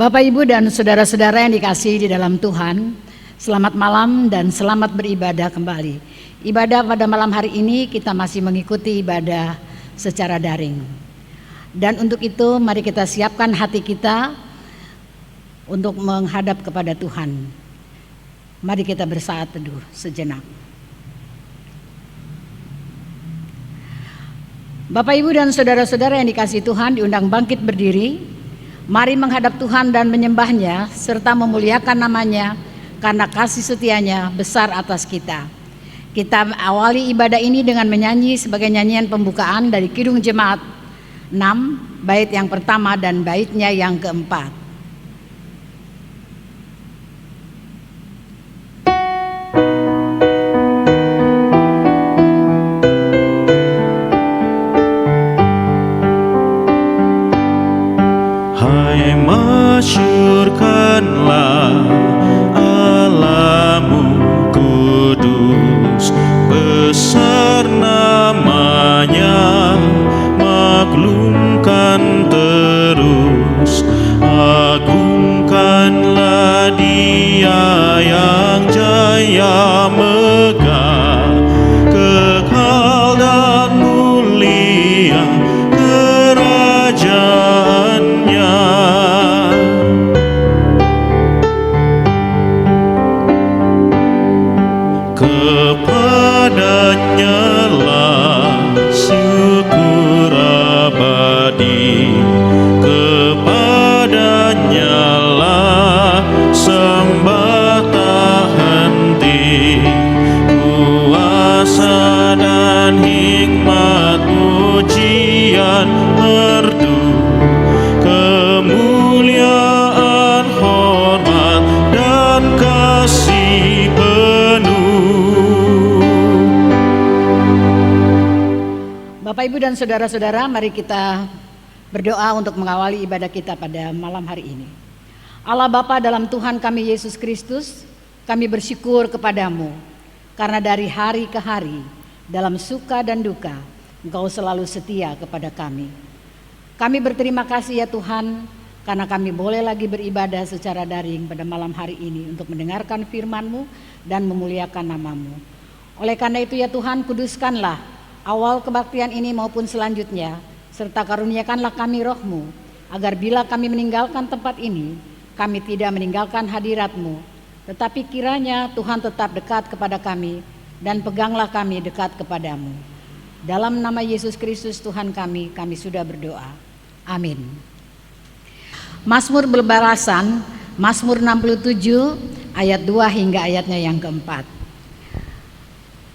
Bapak, Ibu, dan saudara-saudara yang dikasihi di dalam Tuhan, selamat malam dan selamat beribadah kembali. Ibadah pada malam hari ini kita masih mengikuti ibadah secara daring. Dan untuk itu mari kita siapkan hati kita untuk menghadap kepada Tuhan. Mari kita bersaat teduh sejenak. Bapak, Ibu, dan saudara-saudara yang dikasihi Tuhan diundang bangkit berdiri. Mari menghadap Tuhan dan menyembahnya serta memuliakan namanya karena kasih setianya besar atas kita. Kita awali ibadah ini dengan menyanyi sebagai nyanyian pembukaan dari Kidung Jemaat 6, bait yang pertama dan baitnya yang keempat. Hai masyurkanlah Allahmu kudus, besar namanya, maklumkan terus, agungkanlah Dia yang jaya megah, kekal dan mulia kerajaannya. Kepadanya lah syukur abadi, kepadanya lah sembah tak henti, kuasa dan hikmat pujian merdu, kemuliaan hormat dan kasih penuh. Bapak, Ibu, dan saudara-saudara, mari kita berdoa untuk mengawali ibadah kita pada malam hari ini. Allah Bapa dalam Tuhan kami Yesus Kristus, kami bersyukur kepadamu karena dari hari ke hari dalam suka dan duka Engkau selalu setia kepada kami. Kami berterima kasih ya Tuhan karena kami boleh lagi beribadah secara daring pada malam hari ini untuk mendengarkan firman-Mu dan memuliakan nama-Mu. Oleh karena itu ya Tuhan, kuduskanlah awal kebaktian ini maupun selanjutnya, serta karuniakanlah kami roh-Mu, agar bila kami meninggalkan tempat ini, kami tidak meninggalkan hadirat-Mu, tetapi kiranya Tuhan tetap dekat kepada kami, dan peganglah kami dekat kepadamu. Dalam nama Yesus Kristus Tuhan kami sudah berdoa. Amin. Mazmur berbarasan, Mazmur 67, ayat 2 hingga ayatnya yang keempat.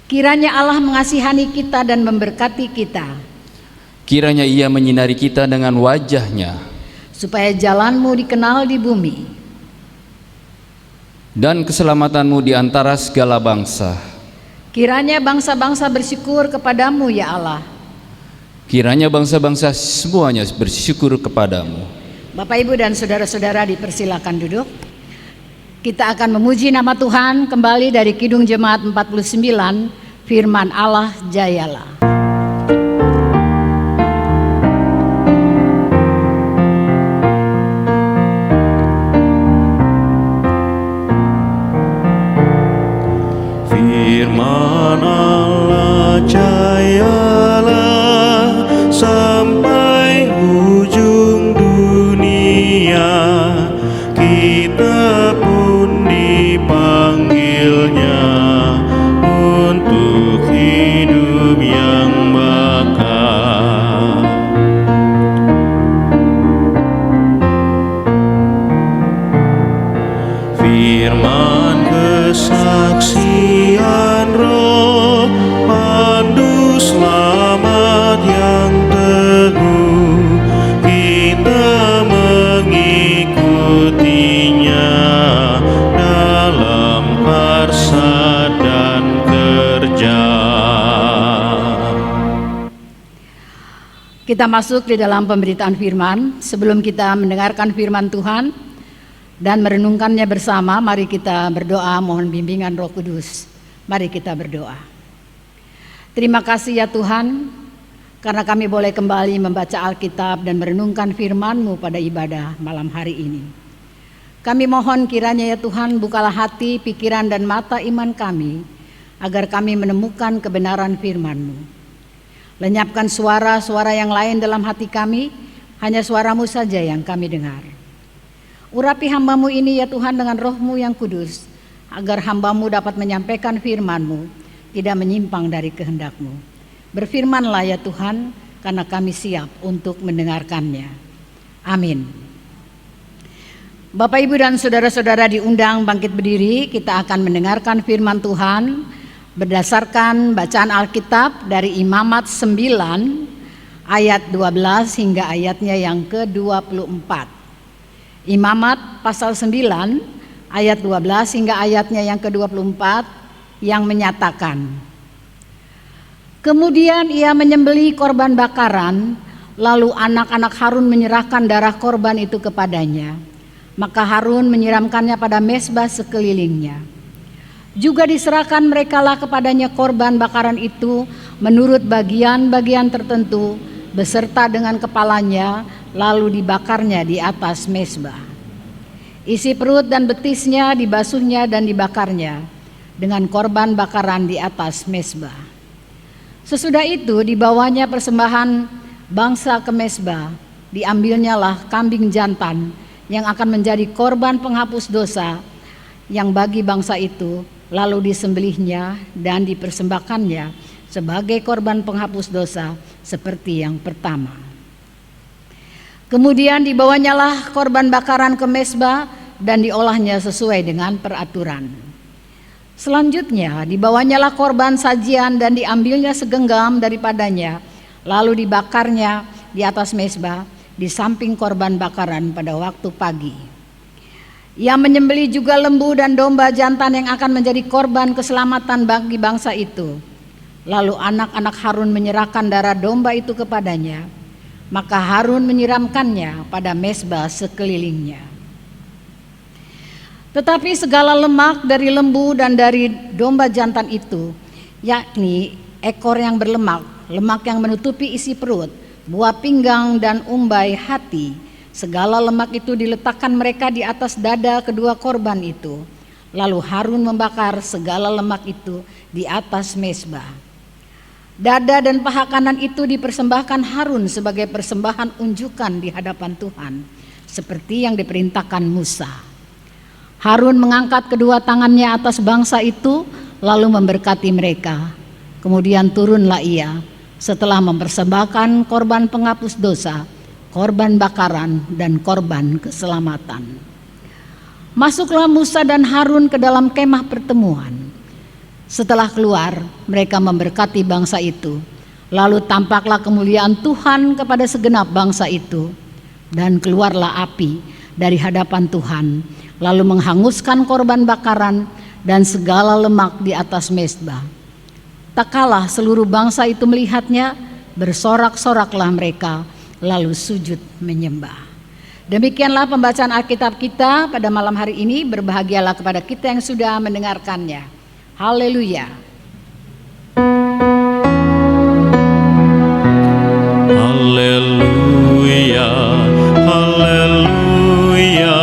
Kiranya Allah mengasihani kita dan memberkati kita. Kiranya Ia menyinari kita dengan wajah-Nya, supaya jalan-Mu dikenal di bumi, dan keselamatan-Mu di antara segala bangsa. Kiranya bangsa-bangsa bersyukur kepadamu ya Allah. Kiranya bangsa-bangsa semuanya bersyukur kepadamu. Bapak, Ibu, dan saudara-saudara dipersilakan duduk. Kita akan memuji nama Tuhan kembali dari Kidung Jemaat 49, firman Allah jayalah. Firman Allah jayalah sampai ujung dunia, kita pun dipanggilnya untuk hidup yang bakal. Firman kesaksian roh, pandu selamat yang teguh, kita mengikutinya dalam karsa dan kerja. Kita masuk di dalam pemberitaan firman. Sebelum kita mendengarkan firman Tuhan dan merenungkannya bersama, mari kita berdoa mohon bimbingan Roh Kudus. Mari kita berdoa. Terima kasih ya Tuhan, karena kami boleh kembali membaca Alkitab dan merenungkan firman-Mu pada ibadah malam hari ini. Kami mohon kiranya ya Tuhan, bukalah hati, pikiran dan mata iman kami, agar kami menemukan kebenaran firman-Mu. Lenyapkan suara-suara yang lain dalam hati kami, hanya suara-Mu saja yang kami dengar. Urapi hamba-Mu ini ya Tuhan dengan Roh-Mu yang kudus, agar hamba-Mu dapat menyampaikan firman-Mu, tidak menyimpang dari kehendak-Mu. Berfirmanlah ya Tuhan, karena kami siap untuk mendengarkannya. Amin. Bapak, Ibu, dan saudara-saudara diundang bangkit berdiri. Kita akan mendengarkan firman Tuhan berdasarkan bacaan Alkitab dari Imamat 9 ayat 12 hingga ayatnya yang ke-24. Imamat pasal 9 ayat 12 hingga ayatnya yang ke-24 yang menyatakan, kemudian ia menyembelih korban bakaran, lalu anak-anak Harun menyerahkan darah korban itu kepadanya. Maka Harun menyiramkannya pada mezbah sekelilingnya. Juga diserahkan merekalah kepadanya korban bakaran itu menurut bagian-bagian tertentu beserta dengan kepalanya, lalu dibakarnya di atas mezbah. Isi perut dan betisnya dibasuhnya dan dibakarnya dengan korban bakaran di atas mezbah. Sesudah itu dibawanya persembahan bangsa ke mezbah, diambilnyalah kambing jantan yang akan menjadi korban penghapus dosa yang bagi bangsa itu, lalu disembelihnya dan dipersembahkannya sebagai korban penghapus dosa seperti yang pertama. Kemudian dibawanyalah korban bakaran ke mezbah dan diolahnya sesuai dengan peraturan. Selanjutnya dibawanyalah korban sajian dan diambilnya segenggam daripadanya, lalu dibakarnya di atas mezbah di samping korban bakaran pada waktu pagi. Ia menyembelih juga lembu dan domba jantan yang akan menjadi korban keselamatan bagi bangsa itu. Lalu anak-anak Harun menyerahkan darah domba itu kepadanya, maka Harun menyiramkannya pada mezbah sekelilingnya. Tetapi segala lemak dari lembu dan dari domba jantan itu, yakni ekor yang berlemak, lemak yang menutupi isi perut, buah pinggang dan umbai hati, segala lemak itu diletakkan mereka di atas dada kedua korban itu. Lalu Harun membakar segala lemak itu di atas mezbah. Dada dan paha kanan itu dipersembahkan Harun sebagai persembahan unjukan di hadapan Tuhan, seperti yang diperintahkan Musa. Harun mengangkat kedua tangannya atas bangsa itu, lalu memberkati mereka. Kemudian turunlah ia, setelah mempersembahkan korban penghapus dosa, korban bakaran, dan korban keselamatan. Masuklah Musa dan Harun ke dalam kemah pertemuan. Setelah keluar, mereka memberkati bangsa itu. Lalu tampaklah kemuliaan Tuhan kepada segenap bangsa itu. Dan keluarlah api dari hadapan Tuhan, lalu menghanguskan korban bakaran dan segala lemak di atas mezbah. Tak kalah seluruh bangsa itu melihatnya, bersorak-soraklah mereka, lalu sujud menyembah. Demikianlah pembacaan Alkitab kita pada malam hari ini. Berbahagialah kepada kita yang sudah mendengarkannya. Haleluya. Haleluya, haleluya,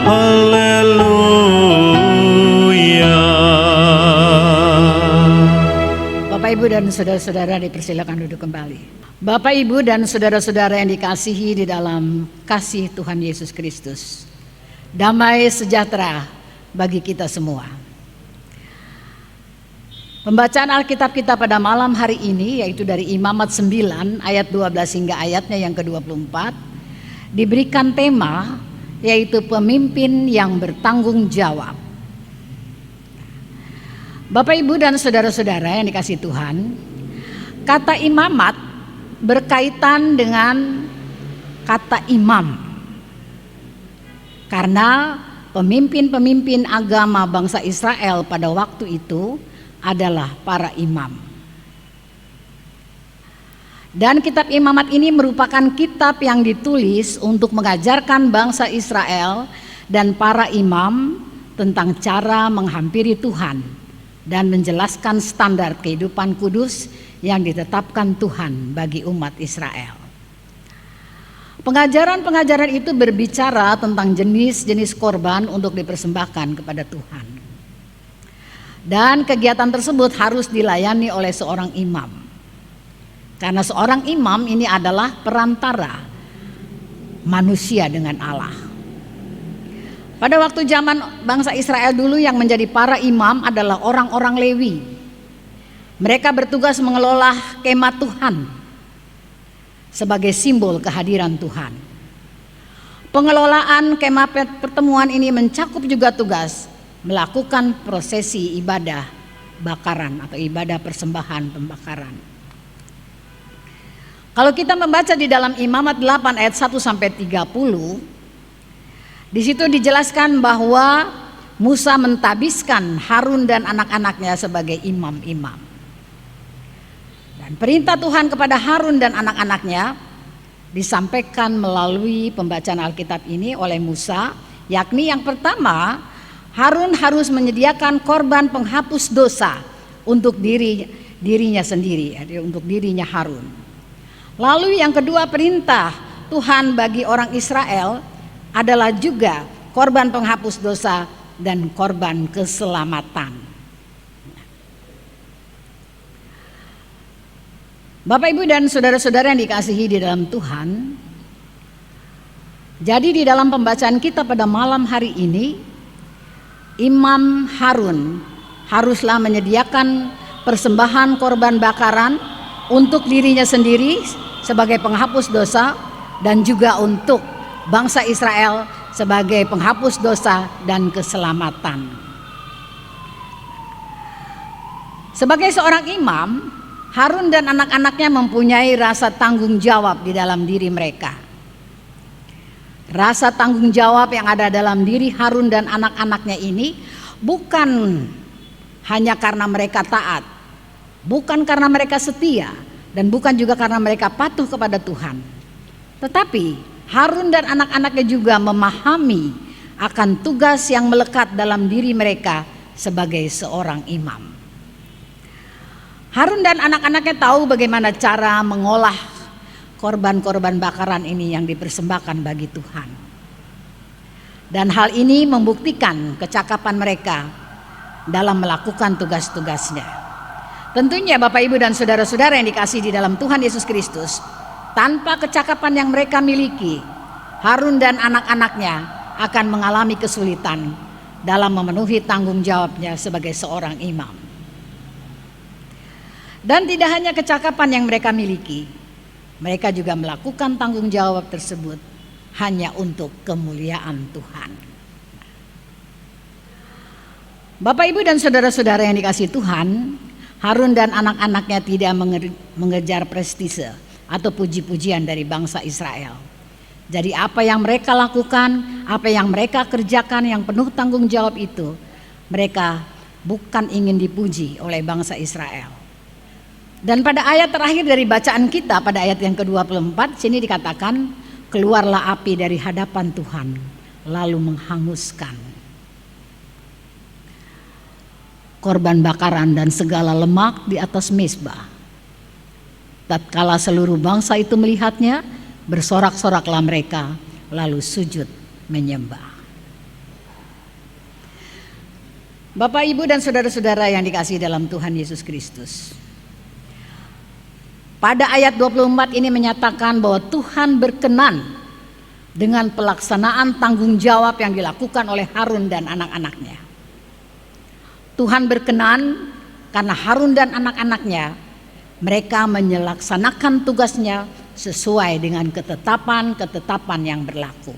haleluya. Bapak, Ibu, dan saudara-saudara dipersilakan duduk kembali. Bapak, Ibu, dan saudara-saudara yang dikasihi di dalam kasih Tuhan Yesus Kristus, damai sejahtera bagi kita semua. Pembacaan Alkitab kita pada malam hari ini yaitu dari Imamat 9 ayat 12 hingga ayatnya yang ke-24 diberikan tema yaitu pemimpin yang bertanggung jawab. Bapak, Ibu, dan saudara-saudara yang dikasihi Tuhan, kata imamat berkaitan dengan kata imam, karena pemimpin-pemimpin agama bangsa Israel pada waktu itu adalah para imam. Dan kitab Imamat ini merupakan kitab yang ditulis untuk mengajarkan bangsa Israel dan para imam tentang cara menghampiri Tuhan dan menjelaskan standar kehidupan kudus yang ditetapkan Tuhan bagi umat Israel. Pengajaran-pengajaran itu berbicara tentang jenis-jenis korban untuk dipersembahkan kepada Tuhan. Dan kegiatan tersebut harus dilayani oleh seorang imam. Karena seorang imam ini adalah perantara manusia dengan Allah. Pada waktu zaman bangsa Israel dulu yang menjadi para imam adalah orang-orang Lewi. Mereka bertugas mengelola kemah Tuhan sebagai simbol kehadiran Tuhan. Pengelolaan kemah pertemuan ini mencakup juga tugas melakukan prosesi ibadah bakaran atau ibadah persembahan pembakaran. Kalau kita membaca di dalam Imamat 8 ayat 1 sampai 30, di situ dijelaskan bahwa Musa mentabiskan Harun dan anak-anaknya sebagai imam-imam. Dan perintah Tuhan kepada Harun dan anak-anaknya disampaikan melalui pembacaan Alkitab ini oleh Musa, yakni yang pertama, Harun harus menyediakan korban penghapus dosa untuk dirinya sendiri, untuk dirinya Harun. Lalu yang kedua, perintah Tuhan bagi orang Israel adalah juga korban penghapus dosa dan korban keselamatan. Bapak, Ibu, dan saudara-saudara yang dikasihi di dalam Tuhan, jadi di dalam pembacaan kita pada malam hari ini, Imam Harun haruslah menyediakan persembahan korban bakaran untuk dirinya sendiri sebagai penghapus dosa dan juga untuk bangsa Israel sebagai penghapus dosa dan keselamatan. Sebagai seorang imam, Harun dan anak-anaknya mempunyai rasa tanggung jawab di dalam diri mereka. Rasa tanggung jawab yang ada dalam diri Harun dan anak-anaknya ini bukan hanya karena mereka taat, bukan karena mereka setia, dan bukan juga karena mereka patuh kepada Tuhan. Tetapi Harun dan anak-anaknya juga memahami akan tugas yang melekat dalam diri mereka sebagai seorang imam. Harun dan anak-anaknya tahu bagaimana cara mengolah korban-korban bakaran ini yang dipersembahkan bagi Tuhan. Dan hal ini membuktikan kecakapan mereka dalam melakukan tugas-tugasnya. Tentunya Bapak, Ibu, dan saudara-saudara yang dikasihi di dalam Tuhan Yesus Kristus, tanpa kecakapan yang mereka miliki, Harun dan anak-anaknya akan mengalami kesulitan dalam memenuhi tanggung jawabnya sebagai seorang imam. Dan tidak hanya kecakapan yang mereka miliki, mereka juga melakukan tanggung jawab tersebut hanya untuk kemuliaan Tuhan. Bapak, Ibu, dan saudara-saudara yang dikasihi Tuhan, Harun dan anak-anaknya tidak mengejar prestise atau puji-pujian dari bangsa Israel. Jadi apa yang mereka lakukan, apa yang mereka kerjakan yang penuh tanggung jawab itu, mereka bukan ingin dipuji oleh bangsa Israel. Dan pada ayat terakhir dari bacaan kita, pada ayat yang ke-24, sini dikatakan, keluarlah api dari hadapan Tuhan, lalu menghanguskan korban bakaran dan segala lemak di atas mezbah. Tatkala seluruh bangsa itu melihatnya, bersorak-soraklah mereka, lalu sujud menyembah. Bapak, Ibu, dan saudara-saudara yang dikasihi dalam Tuhan Yesus Kristus, pada ayat 24 ini menyatakan bahwa Tuhan berkenan dengan pelaksanaan tanggung jawab yang dilakukan oleh Harun dan anak-anaknya. Tuhan berkenan karena Harun dan anak-anaknya, mereka menyelaksanakan tugasnya sesuai dengan ketetapan-ketetapan yang berlaku.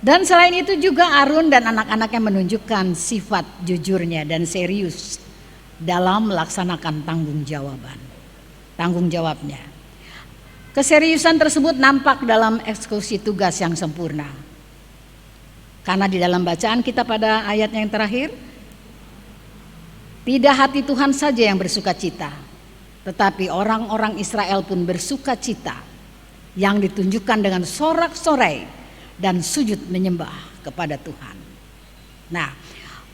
Dan selain itu juga Harun dan anak-anaknya menunjukkan sifat jujurnya dan serius dalam melaksanakan tanggung jawabnya. Keseriusan tersebut nampak dalam eksekusi tugas yang sempurna. Karena di dalam bacaan kita pada ayat yang terakhir, tidak hati Tuhan saja yang bersuka cita, tetapi orang-orang Israel pun bersuka cita, yang ditunjukkan dengan sorak-sorai dan sujud menyembah kepada Tuhan. Nah,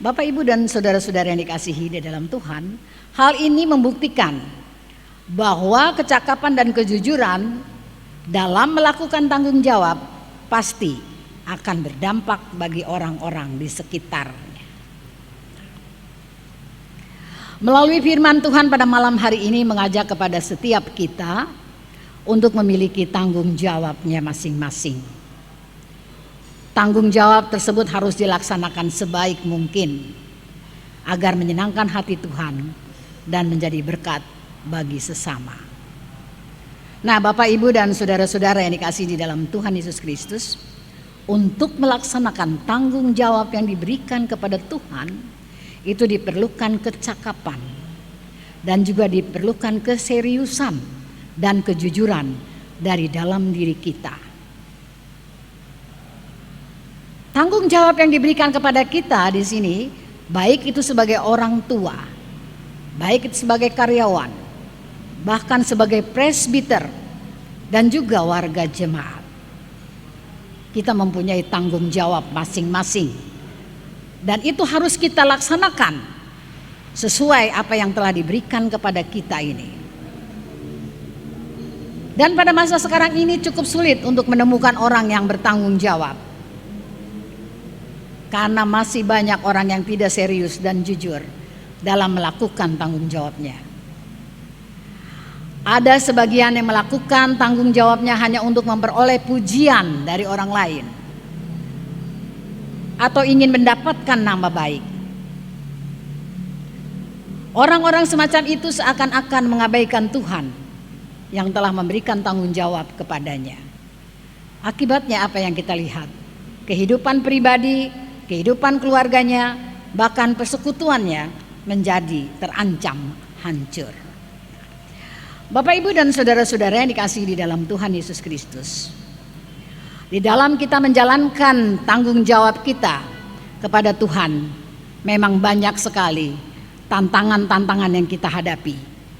Bapak, Ibu, dan saudara-saudara yang dikasihi di dalam Tuhan, hal ini membuktikan bahwa kecakapan dan kejujuran dalam melakukan tanggung jawab pasti akan berdampak bagi orang-orang di sekitarnya. Melalui firman Tuhan pada malam hari ini mengajak kepada setiap kita untuk memiliki tanggung jawabnya masing-masing. Tanggung jawab tersebut harus dilaksanakan sebaik mungkin agar menyenangkan hati Tuhan dan menjadi berkat bagi sesama. Nah, Bapak, Ibu, dan saudara-saudara yang dikasihi di dalam Tuhan Yesus Kristus, untuk melaksanakan tanggung jawab yang diberikan kepada Tuhan, itu diperlukan kecakapan dan juga diperlukan keseriusan dan kejujuran dari dalam diri kita. Tanggung jawab yang diberikan kepada kita di sini, baik itu sebagai orang tua, baik itu sebagai karyawan, bahkan sebagai presbiter dan juga warga jemaat. Kita mempunyai tanggung jawab masing-masing, dan itu harus kita laksanakan sesuai apa yang telah diberikan kepada kita ini. Dan pada masa sekarang ini cukup sulit untuk menemukan orang yang bertanggung jawab, karena masih banyak orang yang tidak serius dan jujur dalam melakukan tanggung jawabnya. Ada sebagian yang melakukan tanggung jawabnya hanya untuk memperoleh pujian dari orang lain atau ingin mendapatkan nama baik. Orang-orang semacam itu seakan-akan mengabaikan Tuhan yang telah memberikan tanggung jawab kepadanya. Akibatnya apa yang kita lihat? Kehidupan pribadi, kehidupan keluarganya, bahkan persekutuannya menjadi terancam hancur. Bapak, Ibu, dan saudara-saudara yang dikasihi di dalam Tuhan Yesus Kristus, di dalam kita menjalankan tanggung jawab kita kepada Tuhan, memang banyak sekali tantangan-tantangan yang kita hadapi,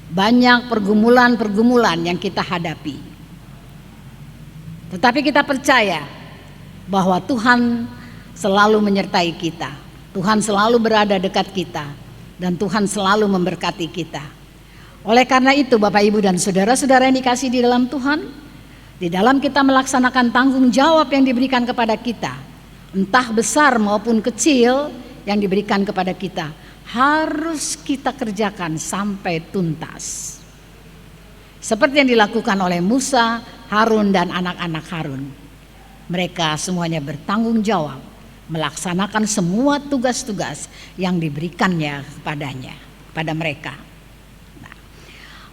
banyak pergumulan-pergumulan yang kita hadapi. Tetapi kita percaya bahwa Tuhan selalu menyertai kita, Tuhan selalu berada dekat kita, dan Tuhan selalu memberkati kita. Oleh karena itu, Bapak, Ibu, dan saudara-saudara yang dikasihi di dalam Tuhan, di dalam kita melaksanakan tanggung jawab yang diberikan kepada kita, entah besar maupun kecil yang diberikan kepada kita, harus kita kerjakan sampai tuntas. Seperti yang dilakukan oleh Musa, Harun, dan anak-anak Harun. Mereka semuanya bertanggung jawab melaksanakan semua tugas-tugas yang diberikannya pada mereka. Nah,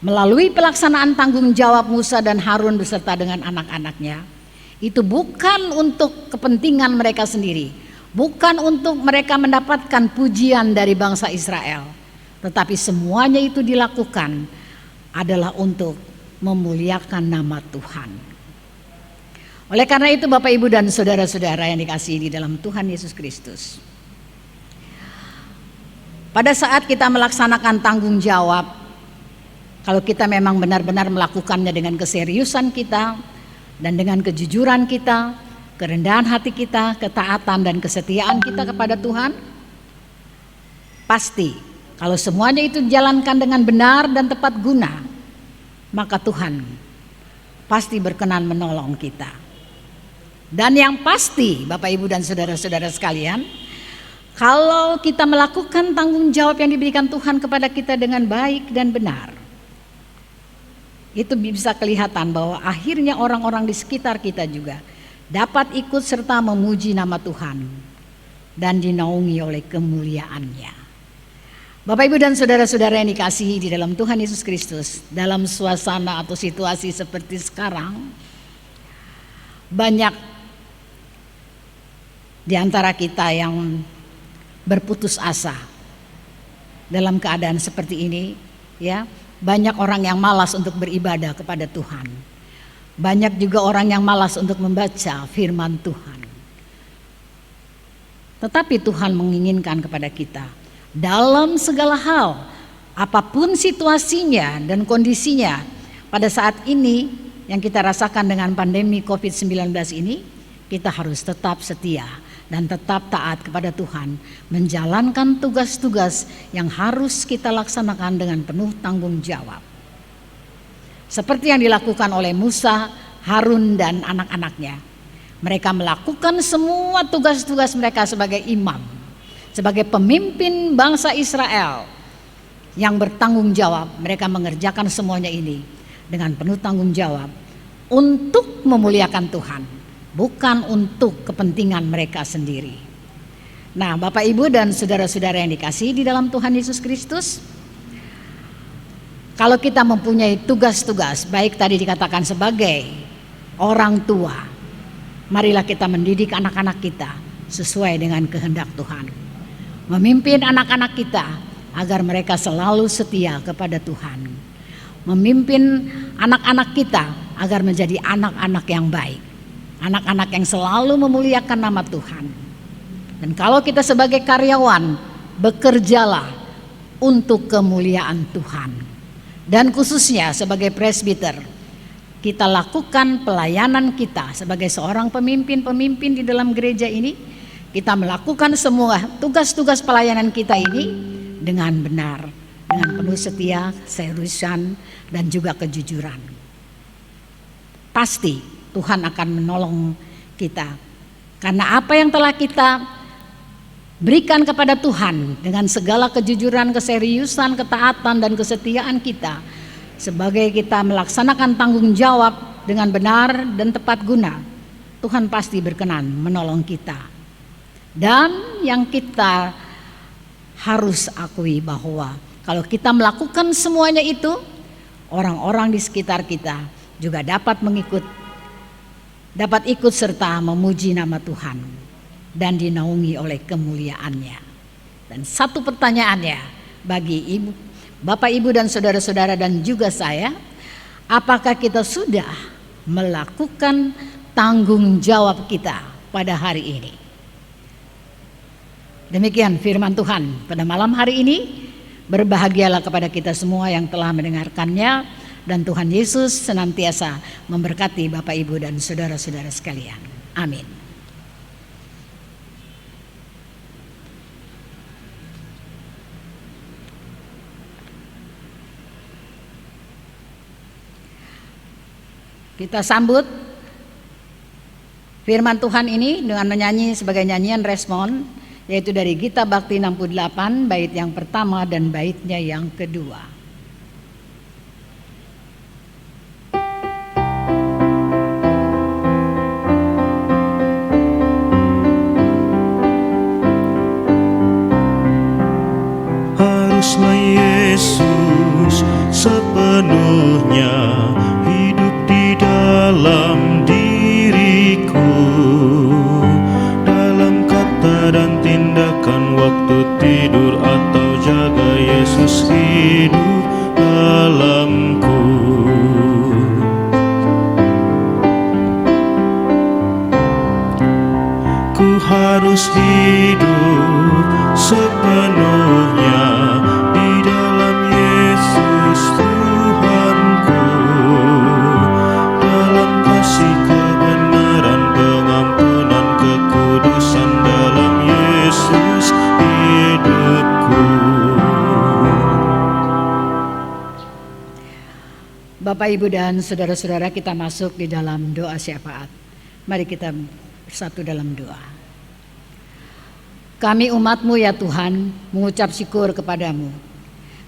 melalui pelaksanaan tanggung jawab Musa dan Harun beserta dengan anak-anaknya, itu bukan untuk kepentingan mereka sendiri, bukan untuk mereka mendapatkan pujian dari bangsa Israel, tetapi semuanya itu dilakukan adalah untuk memuliakan nama Tuhan. Oleh karena itu, Bapak, Ibu, dan saudara-saudara yang dikasihi di dalam Tuhan Yesus Kristus, pada saat kita melaksanakan tanggung jawab, kalau kita memang benar-benar melakukannya dengan keseriusan kita dan dengan kejujuran kita, kerendahan hati kita, ketaatan dan kesetiaan kita kepada Tuhan, pasti kalau semuanya itu dijalankan dengan benar dan tepat guna, maka Tuhan pasti berkenan menolong kita. Dan yang pasti, Bapak, Ibu, dan saudara-saudara sekalian, kalau kita melakukan tanggung jawab yang diberikan Tuhan kepada kita dengan baik dan benar, itu bisa kelihatan bahwa akhirnya orang-orang di sekitar kita juga dapat ikut serta memuji nama Tuhan dan dinaungi oleh kemuliaannya. Bapak, Ibu, dan saudara-saudara yang dikasihi di dalam Tuhan Yesus Kristus, dalam suasana atau situasi seperti sekarang, banyak di antara kita yang berputus asa dalam keadaan seperti ini, ya. Banyak orang yang malas untuk beribadah kepada Tuhan. Banyak juga orang yang malas untuk membaca firman Tuhan. Tetapi Tuhan menginginkan kepada kita, dalam segala hal, apapun situasinya dan kondisinya pada saat ini yang kita rasakan dengan pandemi COVID-19 ini, kita harus tetap setia dan tetap taat kepada Tuhan, menjalankan tugas-tugas yang harus kita laksanakan dengan penuh tanggung jawab. Seperti yang dilakukan oleh Musa, Harun dan anak-anaknya. Mereka melakukan semua tugas-tugas mereka sebagai imam, sebagai pemimpin bangsa Israel yang bertanggung jawab. Mereka mengerjakan semuanya ini dengan penuh tanggung jawab untuk memuliakan Tuhan, bukan untuk kepentingan mereka sendiri. Nah, Bapak, Ibu, dan saudara-saudara yang dikasihi di dalam Tuhan Yesus Kristus, kalau kita mempunyai tugas-tugas, baik tadi dikatakan sebagai orang tua, marilah kita mendidik anak-anak kita sesuai dengan kehendak Tuhan. Memimpin anak-anak kita agar mereka selalu setia kepada Tuhan. Memimpin anak-anak kita agar menjadi anak-anak yang baik, anak-anak yang selalu memuliakan nama Tuhan. Dan kalau kita sebagai karyawan, bekerjalah untuk kemuliaan Tuhan. Dan khususnya sebagai presbiter, kita lakukan pelayanan kita sebagai seorang pemimpin-pemimpin di dalam gereja ini. Kita melakukan semua tugas-tugas pelayanan kita ini dengan benar, dengan penuh setia, keseriusan, dan juga kejujuran. Pasti Tuhan akan menolong kita, karena apa yang telah kita berikan kepada Tuhan dengan segala kejujuran, keseriusan, ketaatan, dan kesetiaan kita, sebagai kita melaksanakan tanggung jawab dengan benar dan tepat guna, Tuhan pasti berkenan menolong kita. Dan yang kita harus akui bahwa kalau kita melakukan semuanya itu, orang-orang di sekitar kita juga dapat ikut serta memuji nama Tuhan dan dinaungi oleh kemuliaannya. Dan satu pertanyaannya bagi Bapak, Ibu, dan saudara-saudara dan juga saya, apakah kita sudah melakukan tanggung jawab kita pada hari ini? Demikian firman Tuhan pada malam hari ini. Berbahagialah kepada kita semua yang telah mendengarkannya, dan Tuhan Yesus senantiasa memberkati Bapak, Ibu, dan saudara-saudara sekalian. Amin. Kita sambut firman Tuhan ini dengan menyanyi sebagai nyanyian respon, yaitu dari Gita Bakti 68, bait yang pertama dan baitnya yang kedua. Haruslah Yesus sepenuhnya hidup di dalam diriku, dalam kata dan tindakan, waktu tidur atau jaga, Yesus hidup dalamku. Ku harus hidup sepenuhnya di dalam Yesus Tuhanku, dalam kasih, kebenaran, pengampunan, kekudusan, dalam Yesus hidupku. Bapak, Ibu, dan saudara-saudara, kita masuk di dalam doa syafaat. Mari kita bersatu dalam doa. Kami umat-Mu ya Tuhan, mengucap syukur kepadamu,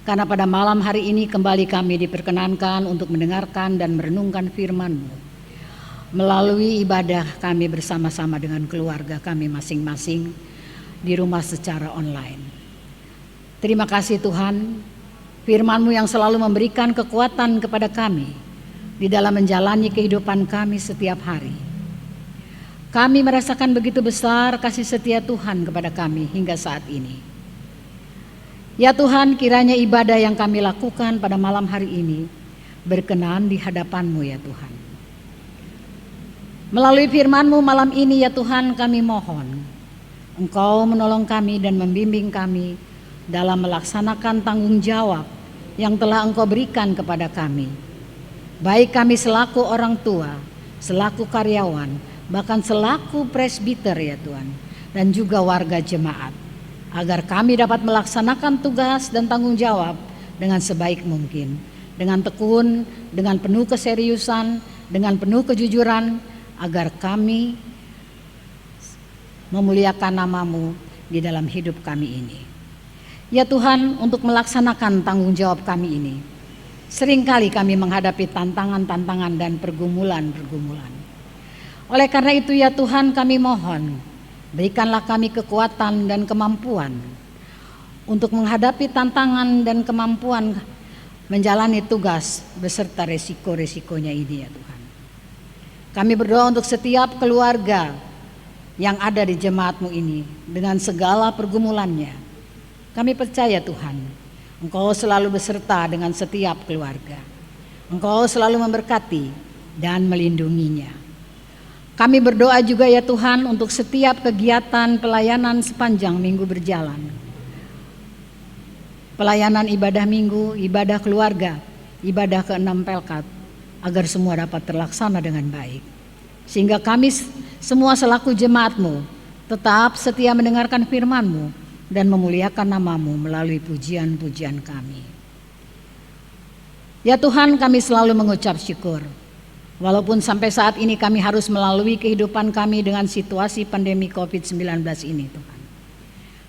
karena pada malam hari ini kembali kami diperkenankan untuk mendengarkan dan merenungkan firman-Mu. Melalui ibadah kami bersama-sama dengan keluarga kami masing-masing di rumah secara online. Terima kasih Tuhan, firman-Mu yang selalu memberikan kekuatan kepada kami di dalam menjalani kehidupan kami setiap hari. Kami merasakan begitu besar kasih setia Tuhan kepada kami hingga saat ini. Ya Tuhan, kiranya ibadah yang kami lakukan pada malam hari ini berkenan di hadapan-Mu ya Tuhan. Melalui firman-Mu malam ini ya Tuhan, kami mohon Engkau menolong kami dan membimbing kami dalam melaksanakan tanggung jawab yang telah Engkau berikan kepada kami. Baik kami selaku orang tua, selaku karyawan, bahkan selaku presbiter ya Tuhan, dan juga warga jemaat, agar kami dapat melaksanakan tugas dan tanggung jawab dengan sebaik mungkin, dengan tekun, dengan penuh keseriusan, dengan penuh kejujuran agar kami memuliakan nama-Mu di dalam hidup kami ini. Ya Tuhan, untuk melaksanakan tanggung jawab kami ini, seringkali kami menghadapi tantangan-tantangan dan pergumulan-pergumulan. Oleh karena itu ya Tuhan, kami mohon, berikanlah kami kekuatan dan kemampuan untuk menghadapi tantangan dan kemampuan menjalani tugas beserta resiko-resikonya ini ya Tuhan. Kami berdoa untuk setiap keluarga yang ada di jemaat-Mu ini dengan segala pergumulannya. Kami percaya Tuhan, Engkau selalu beserta dengan setiap keluarga. Engkau selalu memberkati dan melindunginya. Kami berdoa juga ya Tuhan untuk setiap kegiatan pelayanan sepanjang minggu berjalan. Pelayanan ibadah minggu, ibadah keluarga, ibadah ke-6 Pelkat, agar semua dapat terlaksana dengan baik. Sehingga kami semua selaku jemaat-Mu tetap setia mendengarkan firman-Mu dan memuliakan nama-Mu melalui pujian-pujian kami. Ya Tuhan, kami selalu mengucap syukur. Walaupun sampai saat ini kami harus melalui kehidupan kami dengan situasi pandemi COVID-19 ini Tuhan.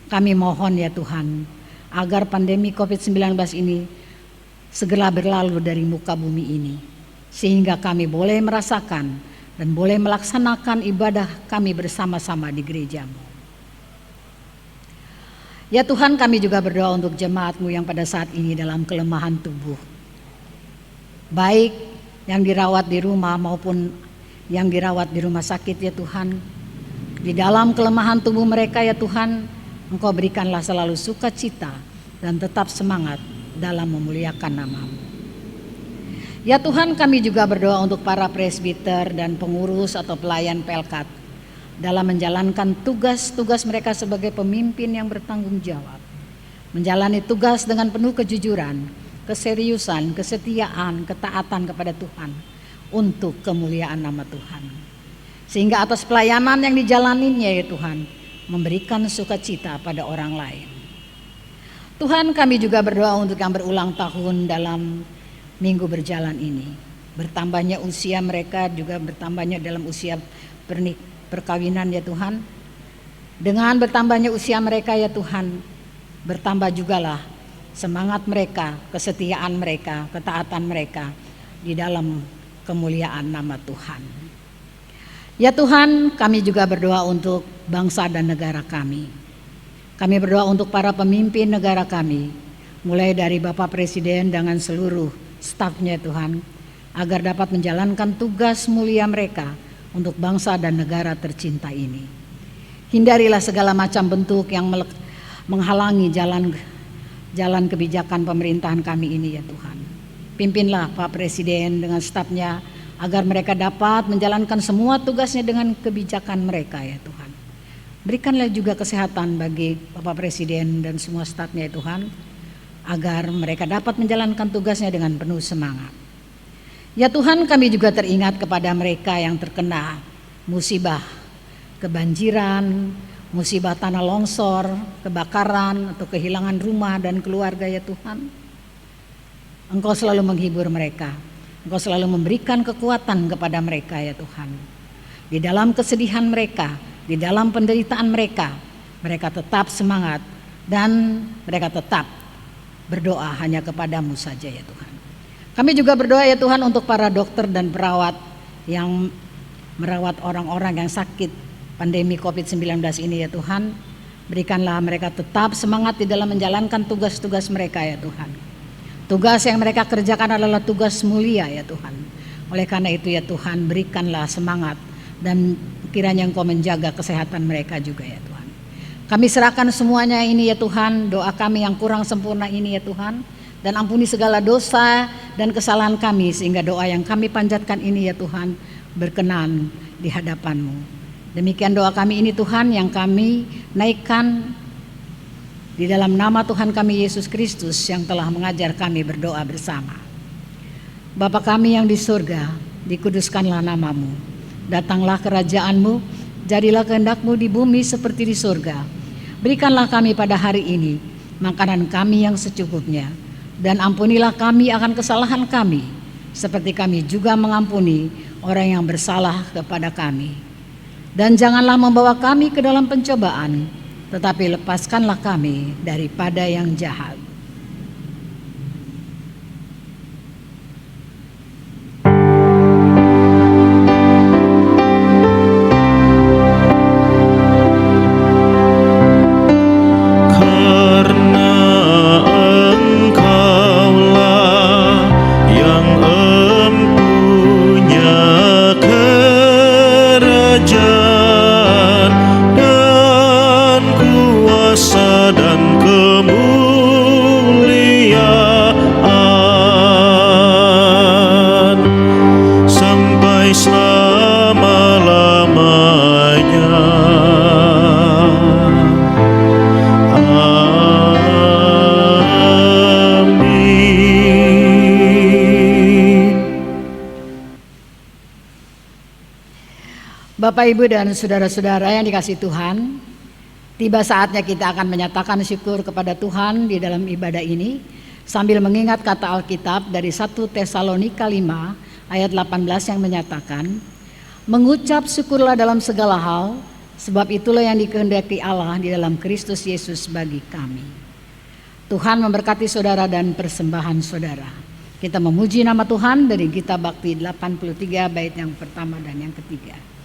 Kami mohon ya Tuhan, agar pandemi COVID-19 ini segera berlalu dari muka bumi ini, sehingga kami boleh merasakan dan boleh melaksanakan ibadah kami bersama-sama di gereja-Mu. Ya Tuhan, kami juga berdoa untuk jemaat-Mu yang pada saat ini dalam kelemahan tubuh, baik yang dirawat di rumah maupun yang dirawat di rumah sakit ya Tuhan. Di dalam kelemahan tubuh mereka ya Tuhan, Engkau berikanlah selalu sukacita dan tetap semangat dalam memuliakan nama-Mu. Ya Tuhan, kami juga berdoa untuk para presbiter dan pengurus atau pelayan Pelkat dalam menjalankan tugas-tugas mereka sebagai pemimpin yang bertanggung jawab. Menjalani tugas dengan penuh kejujuran, keseriusan, kesetiaan, ketaatan kepada Tuhan untuk kemuliaan nama Tuhan. Sehingga atas pelayanan yang dijalaninya ya Tuhan, memberikan sukacita pada orang lain. Tuhan, kami juga berdoa untuk yang berulang tahun dalam minggu berjalan ini. Bertambahnya usia mereka, juga bertambahnya dalam usia perkawinan ya Tuhan. Dengan bertambahnya usia mereka ya Tuhan, bertambah jugalah semangat mereka, kesetiaan mereka, ketaatan mereka di dalam kemuliaan nama Tuhan. Ya Tuhan, kami juga berdoa untuk bangsa dan negara kami. Kami berdoa untuk para pemimpin negara kami, mulai dari Bapak Presiden dengan seluruh stafnya Tuhan, agar dapat menjalankan tugas mulia mereka untuk bangsa dan negara tercinta ini. Hindarilah segala macam bentuk yang menghalangi jalan kebijakan pemerintahan kami ini ya Tuhan. Pimpinlah Pak Presiden dengan stafnya, agar mereka dapat menjalankan semua tugasnya dengan kebijakan mereka ya Tuhan. Berikanlah juga kesehatan bagi Bapak Presiden dan semua stafnya ya Tuhan, agar mereka dapat menjalankan tugasnya dengan penuh semangat. Ya Tuhan, kami juga teringat kepada mereka yang terkena musibah kebanjiran, musibah tanah longsor, kebakaran atau kehilangan rumah dan keluarga ya Tuhan. Engkau selalu menghibur mereka. Engkau selalu memberikan kekuatan kepada mereka ya Tuhan. Di dalam kesedihan mereka, di dalam penderitaan mereka, mereka tetap semangat dan mereka tetap berdoa hanya kepadamu saja ya Tuhan. Kami juga berdoa ya Tuhan untuk para dokter dan perawat yang merawat orang-orang yang sakit pandemi COVID-19 ini ya Tuhan. Berikanlah mereka tetap semangat di dalam menjalankan tugas-tugas mereka ya Tuhan. Tugas yang mereka kerjakan adalah tugas mulia ya Tuhan. Oleh karena itu ya Tuhan, berikanlah semangat dan kiranya Engkau menjaga kesehatan mereka juga ya Tuhan. Kami serahkan semuanya ini ya Tuhan, doa kami yang kurang sempurna ini ya Tuhan, dan ampuni segala dosa dan kesalahan kami, sehingga doa yang kami panjatkan ini ya Tuhan berkenan di hadapan-Mu. Demikian doa kami ini Tuhan yang kami naikkan di dalam nama Tuhan kami Yesus Kristus yang telah mengajar kami berdoa bersama. Bapa kami yang di surga, dikuduskanlah nama-Mu. Datanglah kerajaan-Mu, jadilah kehendak-Mu di bumi seperti di surga. Berikanlah kami pada hari ini makanan kami yang secukupnya, dan ampunilah kami akan kesalahan kami, seperti kami juga mengampuni orang yang bersalah kepada kami. Dan janganlah membawa kami ke dalam pencobaan, tetapi lepaskanlah kami daripada yang jahat. Bapak, Ibu, dan saudara-saudara yang dikasihi Tuhan, tiba saatnya kita akan menyatakan syukur kepada Tuhan di dalam ibadah ini sambil mengingat kata Alkitab dari 1 Tesalonika 5 ayat 18 yang menyatakan, mengucap syukurlah dalam segala hal, sebab itulah yang dikehendaki Allah di dalam Kristus Yesus bagi kami. Tuhan memberkati saudara dan persembahan saudara. Kita memuji nama Tuhan dari Gita Bakti 83 bait yang pertama dan yang ketiga.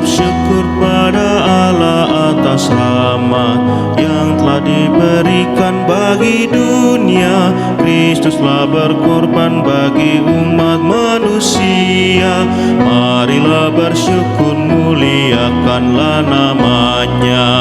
Syukur pada Allah atas rahmat yang telah diberikan bagi dunia. Kristuslah berkorban bagi umat manusia. Marilah bersyukur, muliakanlah namanya.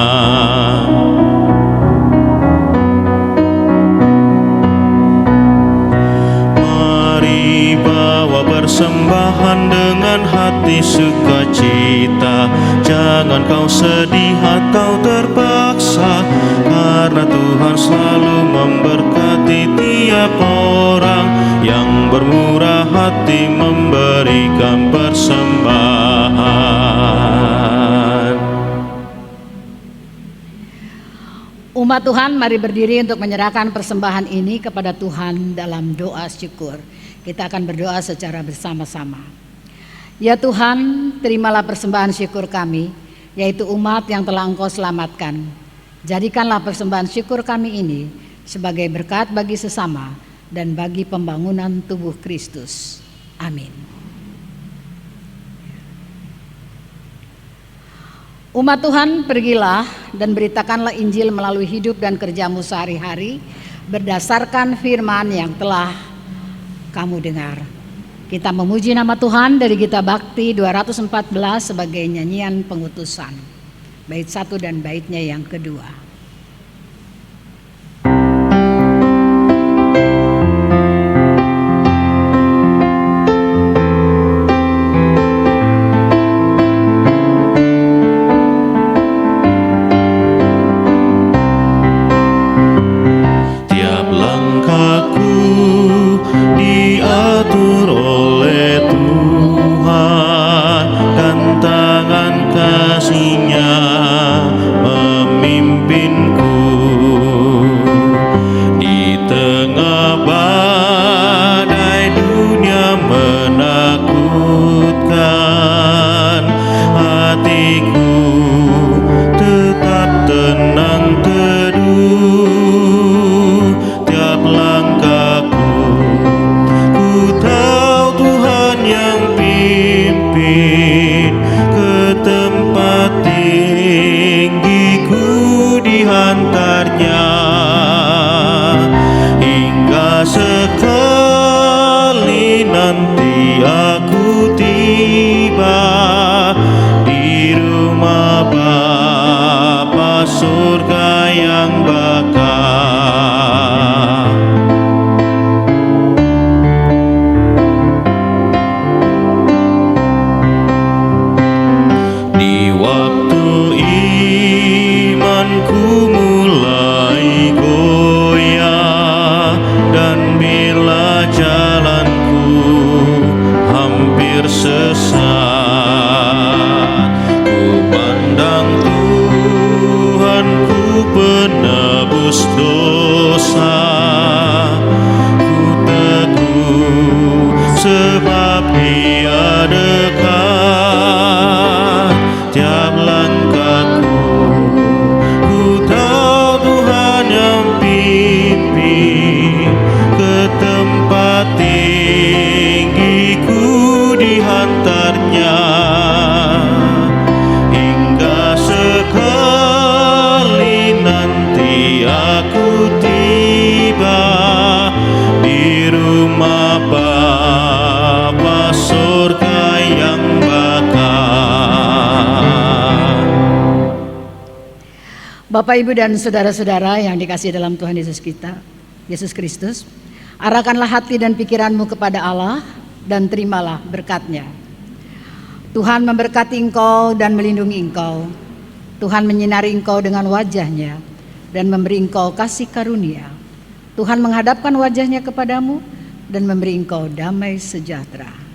Persembahan dengan hati sukacita, jangan kau sedih atau terpaksa, karena Tuhan selalu memberkati tiap orang yang bermurah hati memberikan persembahan. Umat Tuhan, mari berdiri untuk menyerahkan persembahan ini kepada Tuhan dalam doa syukur. Kita akan berdoa secara bersama-sama. Ya Tuhan, terimalah persembahan syukur kami, yaitu umat yang telah Engkau selamatkan. Jadikanlah persembahan syukur kami ini sebagai berkat bagi sesama dan bagi pembangunan tubuh Kristus. Amin. Umat Tuhan, pergilah dan beritakanlah Injil melalui hidup dan kerjamu sehari-hari berdasarkan firman yang telah kamu dengar. Kita memuji nama Tuhan dari Gita Bakti 214 sebagai nyanyian pengutusan. Bait 1 dan baitnya yang kedua. tersesat. Ku pandang Tuhanku penebus dosa, ku teguh sebab Dia dekat tiap langkahku. Ku tahu Tuhan yang pimpin ke tempat tinggi, ku dihantarnya hingga sekali nanti aku tiba di rumah Bapa surga yang bakal. Bapak, Ibu, dan saudara-saudara yang dikasihi dalam Tuhan Yesus Kristus, arahkanlah hati dan pikiranmu kepada Allah dan terimalah berkat-Nya. Tuhan memberkati engkau dan melindungi engkau. Tuhan menyinari engkau dengan wajah-Nya dan memberi engkau kasih karunia. Tuhan menghadapkan wajah-Nya kepadamu dan memberi engkau damai sejahtera.